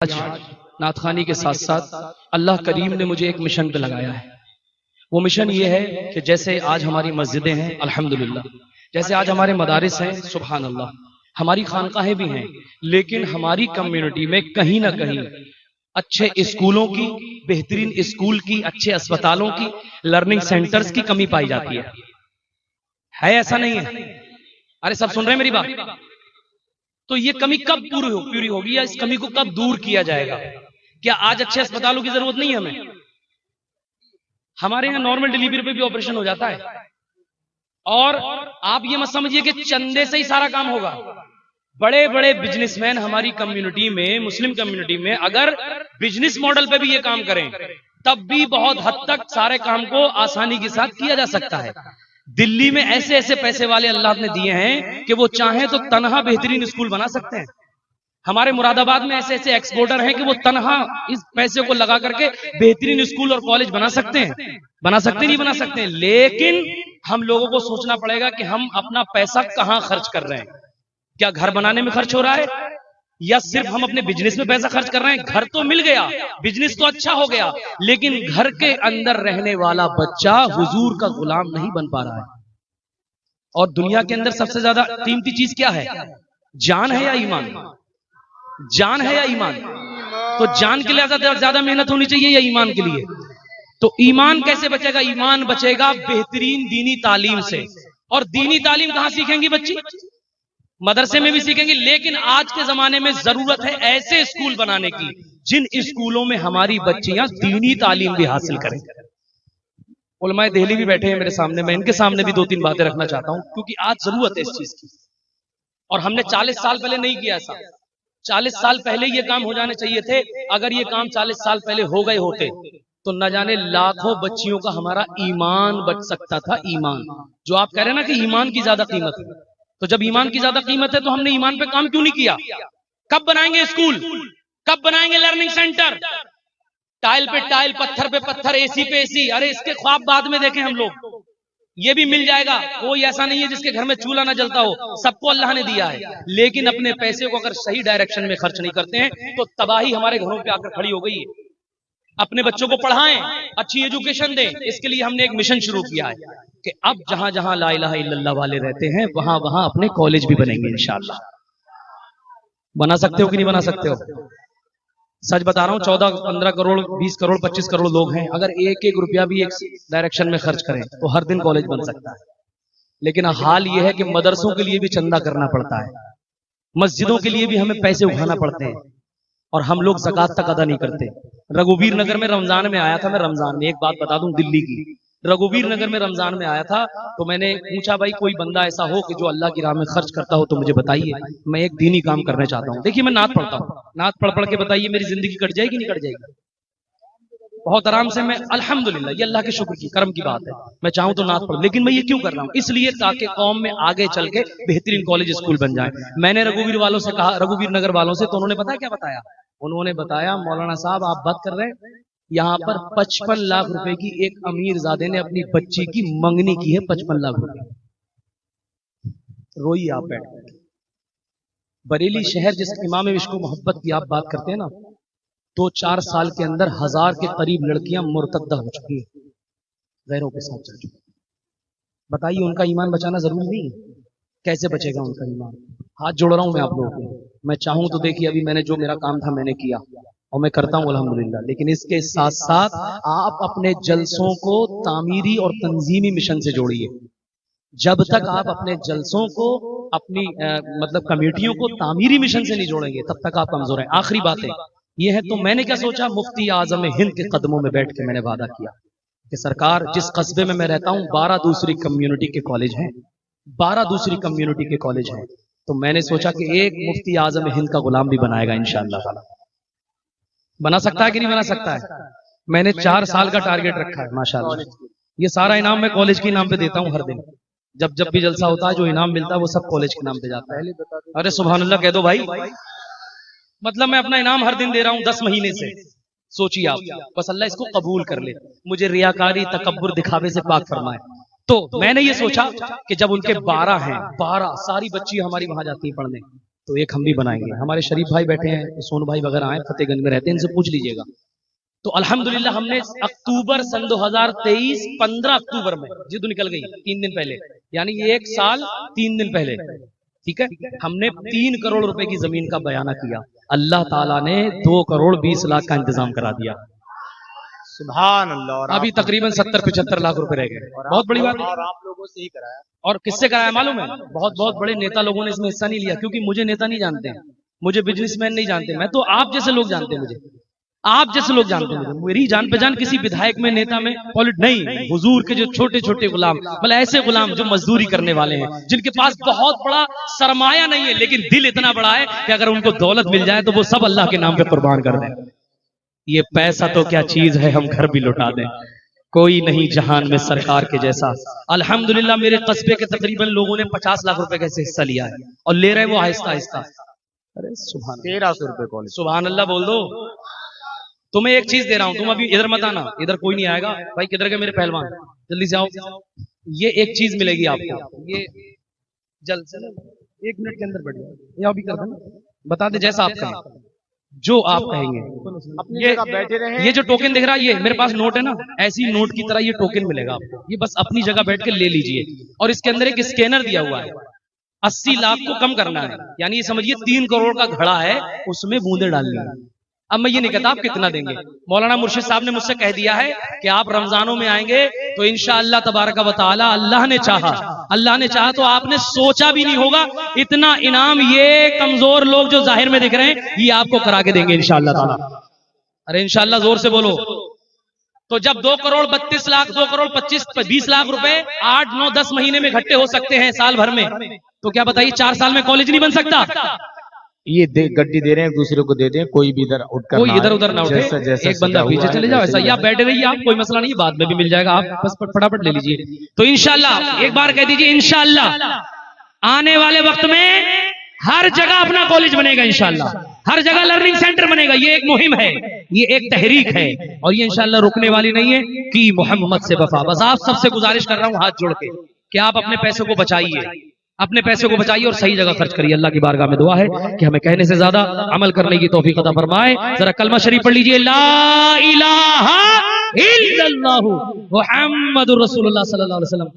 आज नाथखानी के साथ साथ अल्लाह करीम ने मुझे एक मिशन पे लगाया है। वो मिशन ये है कि जैसे आज हमारी मस्जिदें हैं अल्हम्दुलिल्लाह, जैसे आज हमारे मदारिस हैं सुभान अल्लाह, हमारी खानकाहें भी हैं, लेकिन हमारी कम्युनिटी में कहीं ना कहीं अच्छे स्कूलों की, बेहतरीन स्कूल की, अच्छे अस्पतालों की, लर्निंग सेंटर्स की कमी पाई जाती है ऐसा नहीं है? अरे सब सुन रहे हैं मेरी बात? तो ये कमी कब पूरी होगी या इस कमी को कब दूर किया जाएगा? क्या आज अच्छे अस्पतालों की जरूरत नहीं है हमें? हमारे यहाँ नॉर्मल डिलीवरी पे भी ऑपरेशन हो जाता है। और आप ये मत समझिए कि चंदे से ही सारा काम होगा। बड़े बड़े बिजनेसमैन हमारी कम्युनिटी में, मुस्लिम कम्युनिटी में, अगर बिजनेस मॉडल पे भी ये काम करें तब भी बहुत हद तक सारे काम को आसानी के साथ किया जा सकता है। दिल्ली में ऐसे ऐसे पैसे वाले अल्लाह ने दिए हैं कि वो चाहें तो तनहा बेहतरीन स्कूल बना सकते हैं। हमारे मुरादाबाद में ऐसे ऐसे एक्सपोर्टर हैं कि वो तनहा इस पैसे को लगा करके बेहतरीन स्कूल और कॉलेज बना सकते हैं। बना सकते नहीं बना सकते, लेकिन हम लोगों को सोचना पड़ेगा कि हम अपना पैसा कहां खर्च कर रहे हैं। क्या घर बनाने में खर्च हो रहा है या सिर्फ हम अपने बिजनेस में पैसा खर्च कर रहे हैं? घर तो मिल गया, बिजनेस तो अच्छा हो गया, लेकिन घर के अंदर रहने वाला बच्चा हुजूर का गुलाम नहीं बन पा रहा है। और दुनिया के अंदर सबसे ज्यादा कीमती चीज क्या है? जान है या ईमान? जान है या ईमान? तो जान के लिए ज्यादा मेहनत होनी चाहिए या ईमान के लिए? तो ईमान कैसे बचेगा? ईमान बचेगा बेहतरीन दीनी तालीम से। और दीनी तालीम कहां सीखेंगी बच्ची? मदरसे में भी सीखेंगे, लेकिन आज के जमाने में जरूरत है ऐसे स्कूल बनाने की जिन स्कूलों में हमारी बच्चियां दीनी तालीम भी हासिल करें। उलमाए देहली भी बैठे हैं मेरे सामने, मैं इनके सामने भी दो तीन बातें रखना चाहता हूं, क्योंकि आज जरूरत है इस चीज की। और हमने 40 साल पहले नहीं किया ऐसा। 40 साल पहले ये काम हो जाने चाहिए थे। अगर ये काम 40 साल पहले हो गए होते तो न जाने लाखों बच्चियों का हमारा ईमान बच सकता था। ईमान, जो आप कह रहे हैं ना कि ईमान की ज्यादा कीमत है, तो जब ईमान की ज्यादा कीमत है तो हमने ईमान पे काम क्यों नहीं किया? कब बनाएंगे स्कूल? कब बनाएंगे लर्निंग सेंटर? टाइल पे टाइल, पत्थर पे पत्थर, एसी पे एसी। अरे इसके ख्वाब बाद में देखें हम लोग। ये भी मिल जाएगा। कोई ऐसा नहीं है जिसके घर में चूल्हा ना जलता हो, सबको अल्लाह ने दिया है। लेकिन अपने पैसे को अगर सही डायरेक्शन में खर्च नहीं करते हैं तो तबाही हमारे घरों पे आकर खड़ी हो गई है। अपने बच्चों को पढ़ाएं, अच्छी एजुकेशन दें। इसके लिए हमने एक मिशन शुरू किया है कि अब जहां जहां ला इलाहा इल्लल्लाह वाले रहते हैं वहां वहां अपने कॉलेज भी बनेंगे इंशाअल्लाह। बना सकते हो कि नहीं बना सकते हो? सच बता रहा हूं, 14-15 करोड़, 20 करोड़, 25 करोड़ लोग हैं। अगर एक एक रुपया भी एक डायरेक्शन में खर्च करें तो हर दिन कॉलेज बन सकता है। लेकिन हाल यह है कि मदरसों के लिए भी चंदा करना पड़ता है, मस्जिदों के लिए भी हमें पैसे उठाना पड़ते हैं, और हम लोग ज़कात तक अदा नहीं करते। रघुवीर नगर में रमजान में आया था मैं। रमजान में एक बात बता दूं दिल्ली की, रघुवीर नगर में रमजान में आया था तो मैंने पूछा, भाई कोई बंदा ऐसा हो कि जो अल्लाह की राह में खर्च करता हो तो मुझे बताइए, मैं एक दीनी काम करना चाहता हूँ। देखिए मैं नात पढ़ता हूँ, नात पढ़ पढ़ के बताइए मेरी जिंदगी कट जाएगी नहीं कट जाएगी? बहुत आराम से। मैं अल्हम्दुलिल्लाह, ये अल्लाह के शुक्र की करम की बात है, मैं चाहूं तो नात पढ़। लेकिन मैं ये क्यों कर रहा हूं? इसलिए ताकि कौम में आगे चल के बेहतरीन कॉलेज स्कूल बन जाए। मैंने रघुवीर वालों से कहा, रघुवीर नगर वालों से, तो उन्होंने पता क्या बताया? उन्होंने बताया, मौलाना साहब आप बात कर रहे हैं, यहाँ पर 55 लाख रुपए की एक अमीर जादे ने अपनी बच्ची की मंगनी की है। 55 लाख रुपए। रोइए आप बैठ कर। बरेली शहर जिस इमाम इश्क व मोहब्बत की आप बात करते हैं ना, 2-4 साल के अंदर 1000 के करीब लड़कियां मुर्तद्दा हो चुकी है, गैरों के साथ चल चुकी। बताइए उनका ईमान बचाना जरूरी नहीं है? कैसे बचेगा उनका ईमान? हाथ जोड़ रहा हूं मैं आप लोगों को। मैं चाहूं तो देखिए, अभी मैंने जो मेरा काम था मैंने किया और मैं करता हूं अल्हम्दुलिल्लाह, लेकिन इसके साथ साथ आप अपने जलसों को तामीरी और तंजीमी मिशन से जोड़िए। जब तक आप अपने जलसों को, अपनी मतलब कमेटियों को तामीरी मिशन से नहीं जोड़ेंगे तब तक आप कमजोर हैं। आखिरी बात है ये है, तो मैंने क्या सोचा, मुफ्ती आजम हिंद के कदमों में बैठ के मैंने वादा किया कि सरकार, जिस कस्बे में मैं रहता हूं 12 दूसरी कम्युनिटी के कॉलेज हैं, 12 दूसरी कम्युनिटी के कॉलेज हैं, तो मैंने सोचा कि एक मुफ्ती आजम हिंद का गुलाम भी बनाएगा इंशाअल्लाह ताला। बना सकता है कि नहीं बना सकता है? मैंने 4 साल का टारगेट रखा है माशाअल्लाह। ये सारा इनाम मैं कॉलेज के नाम पे देता हूं हर दिन। जब भी जलसा होता है जो इनाम मिलता है वो सब कॉलेज के नाम पे जाता है। अरे सुभान अल्लाह कह दो भाई। मतलब मैं अपना इनाम हर दिन दे रहा हूं 10 महीने से। सोचिए आप, बस अल्लाह इसको कबूल कर ले, मुझे रियाकारी तकब्बुर दिखावे से पाक फरमाए। तो मैंने ये सोचा कि जब उनके 12 हैं, 12 सारी बच्ची हमारी वहां जाती है पढ़ने, तो एक हम भी बनाएंगे। हमारे शरीफ भाई बैठे हैं, सोनू भाई वगैरह आए, फतेहगंज में रहते हैं, इनसे पूछ लीजिएगा। तो अल्हम्दुलिल्लाह हमने अक्टूबर सन 2023 15 अक्टूबर में जिद निकल गई 3 दिन पहले, यानी 1 साल 3 दिन पहले, ठीक है, हमने 3 करोड़ रुपए की जमीन का बयाना किया। अल्लाह ताला ने 2 करोड़ 20 लाख का इंतजाम करा दिया। सुभान अल्लाह। और अभी तकरीबन 70-75 लाख रुपए रह गए। बहुत बड़ी बात है। और आप लोगों से ही कराया। और किससे कराया मालूम है? बहुत बहुत बड़े नेता लोगों ने इसमें हिस्सा नहीं लिया, क्योंकि मुझे नेता नहीं जानते हैं, मुझे बिजनेसमैन नहीं जानते, मैं तो आप जैसे लोग जानते हैं, मुझे आप जैसे लोग जानते हैं। मेरी जान पहचान किसी विधायक में, नेता में, पॉलिट नहीं। हुजूर के जो छोटे छोटे गुलाम, मतलब ऐसे गुलाम जो मजदूरी करने वाले हैं, जिनके पास बहुत बड़ा सरमाया नहीं है, लेकिन दिल इतना बड़ा है कि अगर उनको दौलत मिल जाए तो वो सब अल्लाह के नाम पे कुर्बान कर दें। ये पैसा तो क्या चीज है, हम घर भी लुटा दें। कोई नहीं जहान में सरकार के जैसा। अल्हम्दुलिल्लाह मेरे कस्बे के तकरीबन लोगों ने 50 लाख रुपए का हिस्सा लिया है, और ले रहे वो आहिस्ता आहिस्ता। अरे सुभान 1300 रुपए कॉलेज। सुभान अल्लाह बोल दो। तुम्हें एक चीज दे रहा हूं, तुम अभी इधर मत आना, इधर कोई नहीं आएगा भाई। किधर के मेरे पहलवान, जल्दी से आओ। ये एक चीज मिलेगी आपको, ये जल्द से 1 मिनट के अंदर बढ़ जाए, या अभी कर देना, बता दे जैसा आप कहें, जो आप कहेंगे। अपनी जगह बैठे रहे। ये जो टोकन दिख रहा है, ये मेरे पास नोट है ना, ऐसी नोट की तरह ये टोकन मिलेगा आपको। ये बस अपनी जगह बैठ के ले लीजिए। और इसके अंदर एक स्कैनर दिया हुआ है, 80 लाख को कम करना है, यानी ये समझिए 3 करोड़ का घड़ा है, उसमें बूंदे डालनी है। अब मैं ये नहीं कहता आप कितना देंगे। मौलाना मुर्शिद साहब ने मुझसे कह दिया है कि आप रमजानों में आएंगे तो इंशाअल्लाह तबारक व तआला, अल्लाह ने चाहा तो आपने सोचा भी नहीं होगा इतना इनाम ये कमजोर लोग जो जाहिर में दिख रहे हैं, ये आपको करा के देंगे इंशाअल्लाह ताला। अरे इंशाअल्लाह जोर से बोलो। तो जब 2 करोड़ 32 लाख, 2 करोड़ 20 लाख रुपए 8, 9, 10 महीने में इकट्ठे हो सकते हैं साल भर में, तो क्या बताइए 4 साल में कॉलेज नहीं बन सकता? ये गड्डी दे रहे हैं, दूसरे को देते हैं, कोई भी इधर उठकर कोई इधर उधर ना उठे, एक बंदा पीछे चले जाओ, ऐसा। या बैठे रहिए आप, कोई मसला नहीं, बाद में भी मिल जाएगा, आप बस फटाफट ले लीजिए। तो इंशाअल्लाह एक बार कह दीजिए, इंशाअल्लाह आने वाले वक्त में हर जगह अपना कॉलेज बनेगा, इंशाअल्लाह हर जगह लर्निंग सेंटर बनेगा। ये एक मुहिम है, ये एक तहरीक है, और ये इंशाअल्लाह रुकने वाली नहीं है कि मोहम्मद से वफा। बस आप सबसे गुजारिश कर रहा हूं हाथ जोड़ के कि आप अपने पैसों को बचाइए, अपने पैसे को बचाइए और सही जगह खर्च करिए। अल्लाह की बारगाह में दुआ है कि हमें कहने से ज्यादा अमल करने की तौफीक अता फरमाए। जरा कलमा शरीफ पढ़ लीजिए, ला इलाहा इल्लल्लाहु मुहम्मदुर रसूलुल्लाह सल्लल्लाहु अलैहि वसल्लम।